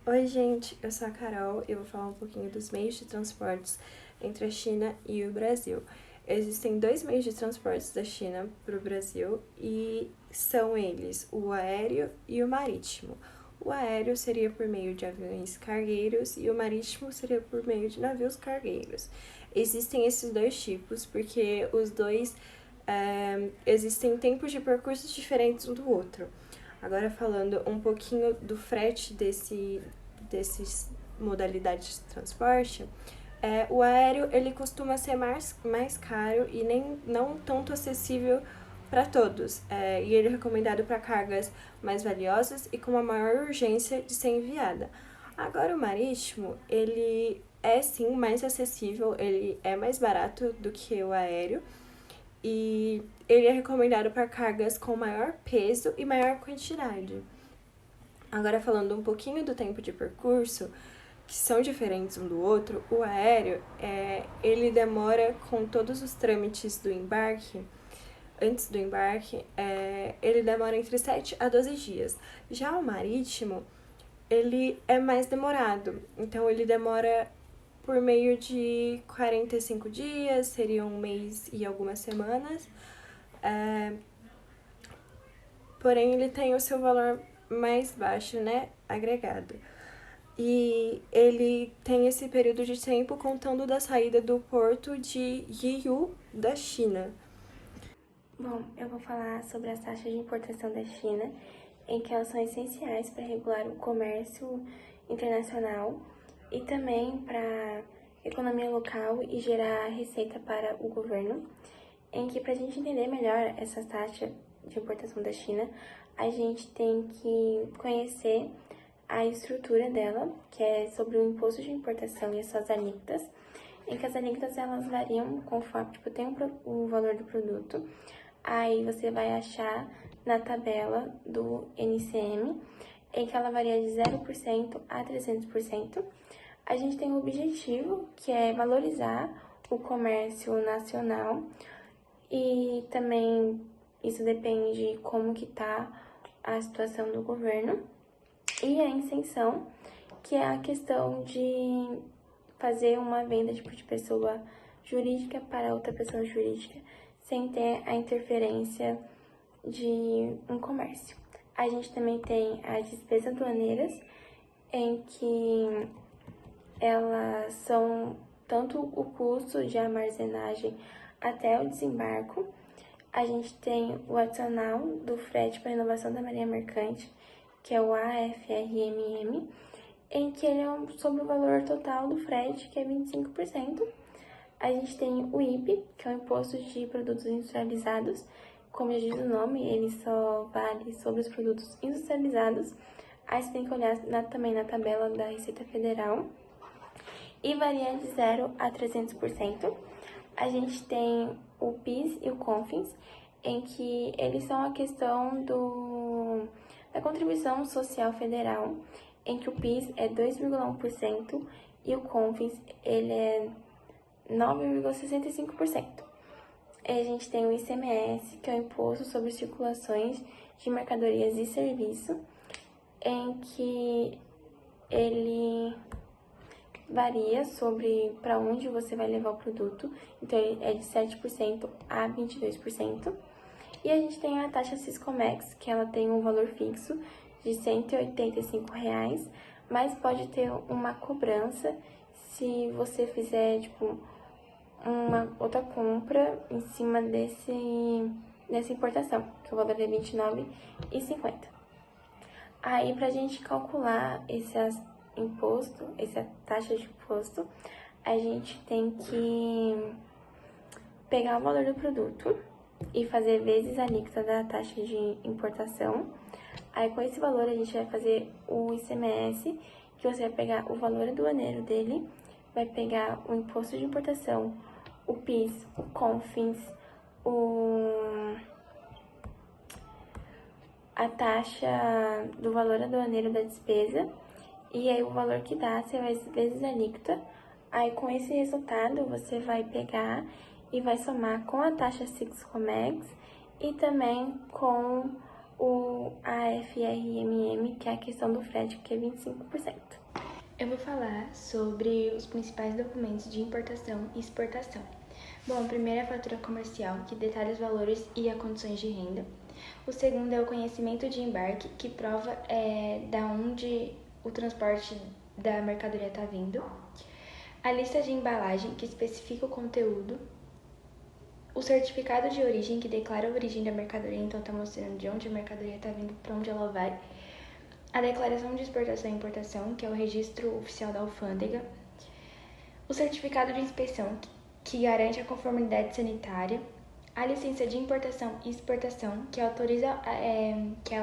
Oi, gente, eu sou a Carol e eu vou falar um pouquinho dos meios de transportes entre a China e o Brasil. Existem dois meios de transportes da China para o Brasil e são eles o aéreo e o marítimo. O aéreo seria por meio de aviões cargueiros e o marítimo seria por meio de navios cargueiros. Existem esses dois tipos porque os dois existem tempos de percursos diferentes um do outro. Agora falando um pouquinho do frete desses modalidades de transporte, o aéreo ele costuma ser mais caro e nem não tanto acessível para todos, e ele é recomendado para cargas mais valiosas e com uma maior urgência de ser enviada. Agora o marítimo, ele é sim mais acessível, ele é mais barato do que o aéreo, e ele é recomendado para cargas com maior peso e maior quantidade. Agora, falando um pouquinho do tempo de percurso, que são diferentes um do outro, o aéreo, ele demora com todos os trâmites do embarque, antes do embarque, ele demora entre 7 a 12 dias. Já o marítimo, ele é mais demorado, então ele demora por meio de 45 dias, seria um mês e algumas semanas, porém ele tem o seu valor mais baixo, né, agregado. E ele tem esse período de tempo contando da saída do porto de Yiwu, da China. Bom, eu vou falar sobre as taxas de importação da China, em que elas são essenciais para regular o comércio internacional e também para a economia local e gerar receita para o governo, em que para a gente entender melhor essas taxas de importação da China, a gente tem que conhecer a estrutura dela, que é sobre o imposto de importação e as suas alíquotas, em que as alíquotas elas variam conforme tem o valor do produto. Aí você vai achar na tabela do NCM, em que ela varia de 0% a 300%. A gente tem um objetivo, que é valorizar o comércio nacional, e também isso depende de como que tá a situação do governo. E a isenção, que é a questão de fazer uma venda tipo, de pessoa jurídica para outra pessoa jurídica, sem ter a interferência de um comércio. A gente também tem as despesas aduaneiras, em que elas são tanto o custo de armazenagem até o desembarco. A gente tem o adicional do frete para renovação da marinha mercante, que é o AFRMM, em que ele é sobre o valor total do frete, que é 25%. A gente tem o IPI, que é o Imposto de Produtos Industrializados. Como já diz o nome, ele só vale sobre os produtos industrializados. Aí você tem que olhar também na tabela da Receita Federal. E varia de 0 a 300%. A gente tem o PIS e o CONFINS, em que eles são a questão da contribuição social federal, em que o PIS é 2,1% e o CONFINS ele é 9,65%. A gente tem o ICMS, que é o Imposto sobre Circulações de Mercadorias e Serviços, em que ele varia sobre para onde você vai levar o produto, então é de 7% a 22%. E a gente tem a taxa Siscomex, que ela tem um valor fixo de R$ 185, mas pode ter uma cobrança se você fizer, tipo, uma outra compra em cima dessa importação, que o valor é R$ 29,50. Aí, pra gente calcular essa taxa de imposto, a gente tem que pegar o valor do produto e fazer vezes a alíquota da taxa de importação. Aí, com esse valor, a gente vai fazer o ICMS, que você vai pegar o valor aduaneiro dele, vai pegar o imposto de importação, o PIS, o CONFINS, a taxa do valor aduaneiro da despesa, e aí o valor que dá, você vai vezes a alíquota. Aí com esse resultado, você vai pegar e vai somar com a taxa Siscomex e também com o AFRMM, que é a questão do frete, que é 25%. Eu vou falar sobre os principais documentos de importação e exportação. Bom, o primeiro é a fatura comercial, que detalha os valores e as condições de renda. O segundo é o conhecimento de embarque, que prova da onde o transporte da mercadoria está vindo. A lista de embalagem, que especifica o conteúdo. O certificado de origem, que declara a origem da mercadoria, então está mostrando de onde a mercadoria está vindo, para onde ela vai. A declaração de exportação e importação, que é o registro oficial da alfândega. O certificado de inspeção, que garante a conformidade sanitária. A licença de importação e exportação, que ela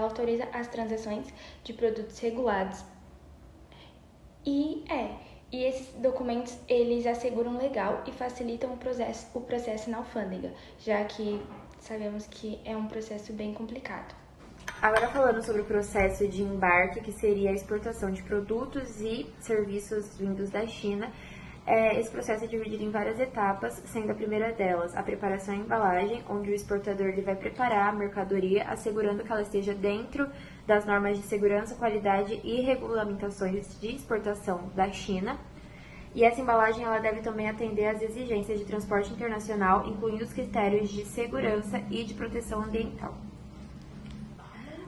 autoriza as transações de produtos regulados. E esses documentos, eles asseguram legal e facilitam o processo na alfândega, já que sabemos que é um processo bem complicado. Agora falando sobre o processo de embarque, que seria a exportação de produtos e serviços vindos da China, esse processo é dividido em várias etapas, sendo a primeira delas a preparação e embalagem, onde o exportador ele vai preparar a mercadoria, assegurando que ela esteja dentro das normas de segurança, qualidade e regulamentações de exportação da China. E essa embalagem ela deve também atender às exigências de transporte internacional, incluindo os critérios de segurança e de proteção ambiental.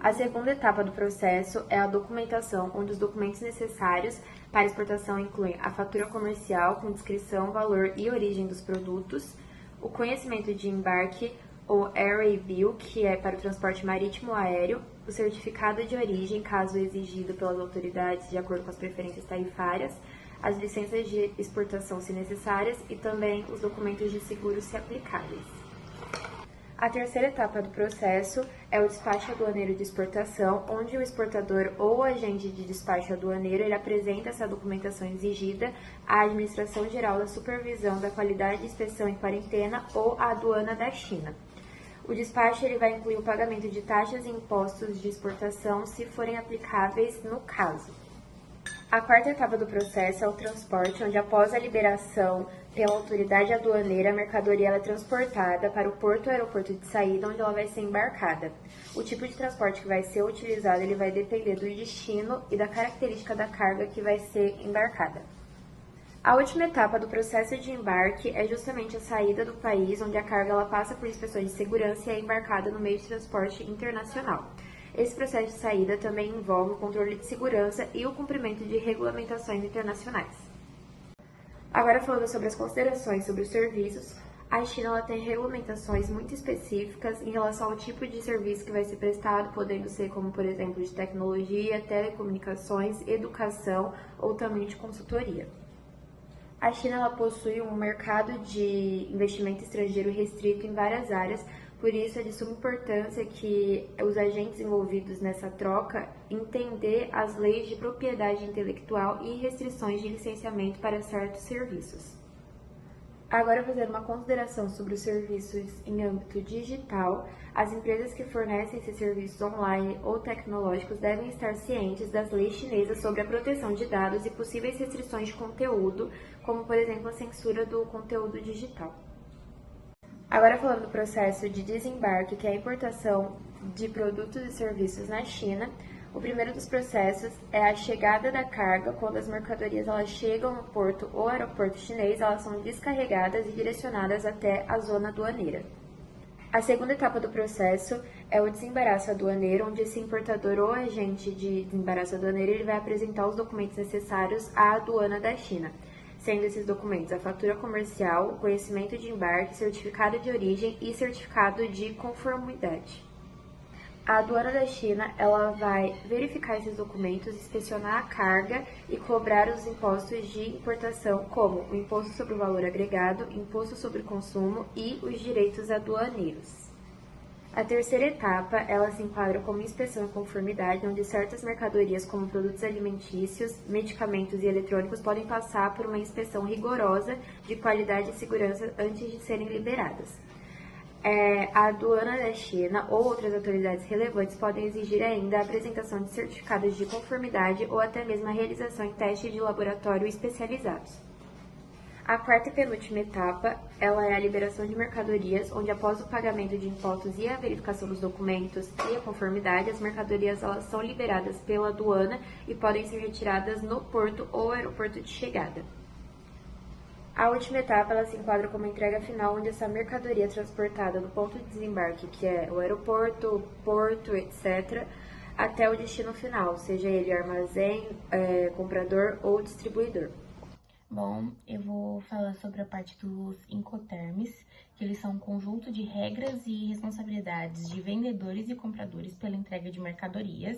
A segunda etapa do processo é a documentação, onde os documentos necessários para exportação incluem a fatura comercial com descrição, valor e origem dos produtos, o conhecimento de embarque, ou Airway Bill, que é para o transporte marítimo ou aéreo, o certificado de origem, caso exigido pelas autoridades de acordo com as preferências tarifárias, as licenças de exportação se necessárias e também os documentos de seguro se aplicáveis. A terceira etapa do processo é o despacho aduaneiro de exportação, onde o exportador ou o agente de despacho aduaneiro ele apresenta essa documentação exigida à Administração Geral da Supervisão da Qualidade, Inspeção e Quarentena ou à Aduana da China. O despacho ele vai incluir o pagamento de taxas e impostos de exportação, se forem aplicáveis no caso. A quarta etapa do processo é o transporte, onde após a liberação pela autoridade aduaneira, a mercadoria é transportada para o porto ou aeroporto de saída, onde ela vai ser embarcada. O tipo de transporte que vai ser utilizado ele vai depender do destino e da característica da carga que vai ser embarcada. A última etapa do processo de embarque é justamente a saída do país, onde a carga ela passa por inspeções de segurança e é embarcada no meio de transporte internacional. Esse processo de saída também envolve o controle de segurança e o cumprimento de regulamentações internacionais. Agora falando sobre as considerações sobre os serviços, a China ela tem regulamentações muito específicas em relação ao tipo de serviço que vai ser prestado, podendo ser como, por exemplo, de tecnologia, telecomunicações, educação ou também de consultoria. A China ela possui um mercado de investimento estrangeiro restrito em várias áreas, por isso é de suma importância que os agentes envolvidos nessa troca entender as leis de propriedade intelectual e restrições de licenciamento para certos serviços. Agora, fazendo uma consideração sobre os serviços em âmbito digital, as empresas que fornecem esses serviços online ou tecnológicos devem estar cientes das leis chinesas sobre a proteção de dados e possíveis restrições de conteúdo, como, por exemplo, a censura do conteúdo digital. Agora falando do processo de desembarque, que é a importação de produtos e serviços na China, o primeiro dos processos é a chegada da carga. Quando as mercadorias elas chegam no porto ou aeroporto chinês, elas são descarregadas e direcionadas até a zona aduaneira. A segunda etapa do processo é o desembaraço aduaneiro, onde esse importador ou agente de desembaraço aduaneiro ele vai apresentar os documentos necessários à aduana da China, sendo esses documentos a fatura comercial, o conhecimento de embarque, certificado de origem e certificado de conformidade. A aduana da China ela vai verificar esses documentos, inspecionar a carga e cobrar os impostos de importação, como o imposto sobre o valor agregado, imposto sobre o consumo e os direitos aduaneiros. A terceira etapa, ela se enquadra como inspeção e conformidade, onde certas mercadorias, como produtos alimentícios, medicamentos e eletrônicos, podem passar por uma inspeção rigorosa de qualidade e segurança antes de serem liberadas. A aduana da China ou outras autoridades relevantes podem exigir ainda a apresentação de certificados de conformidade ou até mesmo a realização em testes de laboratório especializados. A quarta e penúltima etapa, ela é a liberação de mercadorias, onde após o pagamento de impostos e a verificação dos documentos e a conformidade, as mercadorias elas são liberadas pela aduana e podem ser retiradas no porto ou aeroporto de chegada. A última etapa, ela se enquadra como entrega final, onde essa mercadoria é transportada do ponto de desembarque, que é o aeroporto, porto, etc., até o destino final, seja ele armazém, comprador ou distribuidor. Bom, eu vou falar sobre a parte dos Incoterms, que eles são um conjunto de regras e responsabilidades de vendedores e compradores pela entrega de mercadorias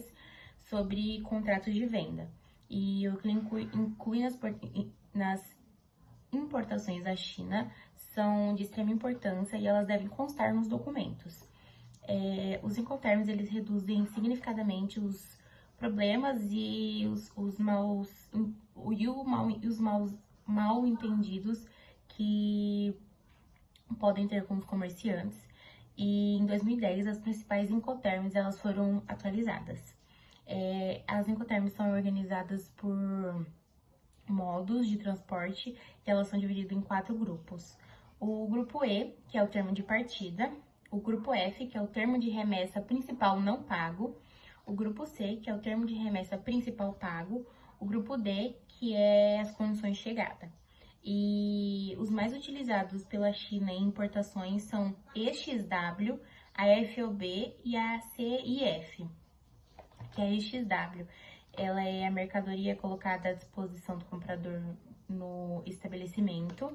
sobre contratos de venda. E o que inclui nas importações da China são de extrema importância e elas devem constar nos documentos. Os Incoterms, eles reduzem significativamente os problemas e os mal entendidos que podem ter com os comerciantes. E em 2010, as principais Incoterms elas foram atualizadas. As Incoterms são organizadas por modos de transporte e elas são divididas em 4 grupos. O grupo E, que é o termo de partida, o grupo F, que é o termo de remessa principal não pago, o grupo C, que é o termo de remessa principal pago, o grupo D, que é as condições de chegada. E os mais utilizados pela China em importações são EXW, a FOB e a CIF, que é a EXW. Ela é a mercadoria colocada à disposição do comprador no estabelecimento.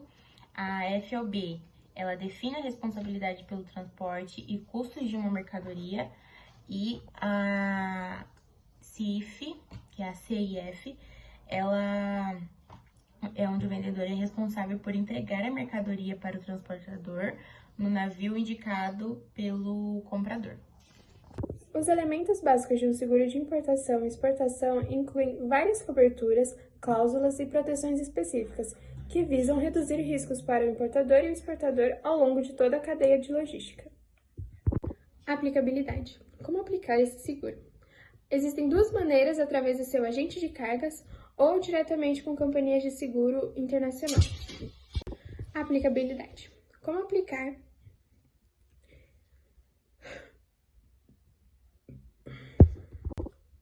A FOB, ela define a responsabilidade pelo transporte e custos de uma mercadoria. E a CIF, que é a CIF, ela é onde o vendedor é responsável por entregar a mercadoria para o transportador no navio indicado pelo comprador. Os elementos básicos de um seguro de importação e exportação incluem várias coberturas, cláusulas e proteções específicas que visam reduzir riscos para o importador e o exportador ao longo de toda a cadeia de logística. Aplicabilidade. Como aplicar esse seguro? Existem 2 maneiras através do seu agente de cargas ou diretamente com companhias de seguro internacional. Aplicabilidade. Como aplicar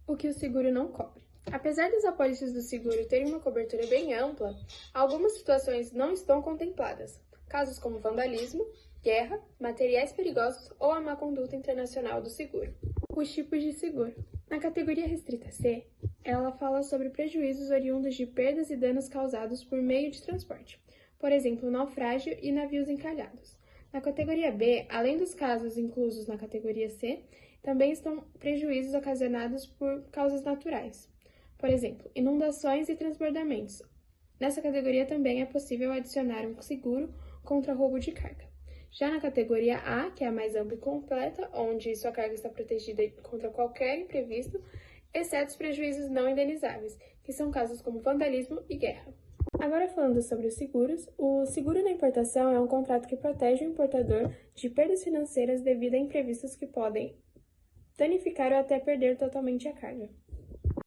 o que o seguro não cobre? Apesar das apólices do seguro terem uma cobertura bem ampla, algumas situações não estão contempladas, casos como vandalismo, guerra, materiais perigosos ou a má conduta internacional do seguro. Os tipos de seguro. Na categoria restrita C, ela fala sobre prejuízos oriundos de perdas e danos causados por meio de transporte, por exemplo, naufrágio e navios encalhados. Na categoria B, além dos casos inclusos na categoria C, também estão prejuízos ocasionados por causas naturais, por exemplo, inundações e transbordamentos. Nessa categoria também é possível adicionar um seguro contra roubo de carga. Já na categoria A, que é a mais ampla e completa, onde sua carga está protegida contra qualquer imprevisto, exceto os prejuízos não indenizáveis, que são casos como vandalismo e guerra. Agora falando sobre os seguros, o seguro na importação é um contrato que protege o importador de perdas financeiras devido a imprevistos que podem danificar ou até perder totalmente a carga.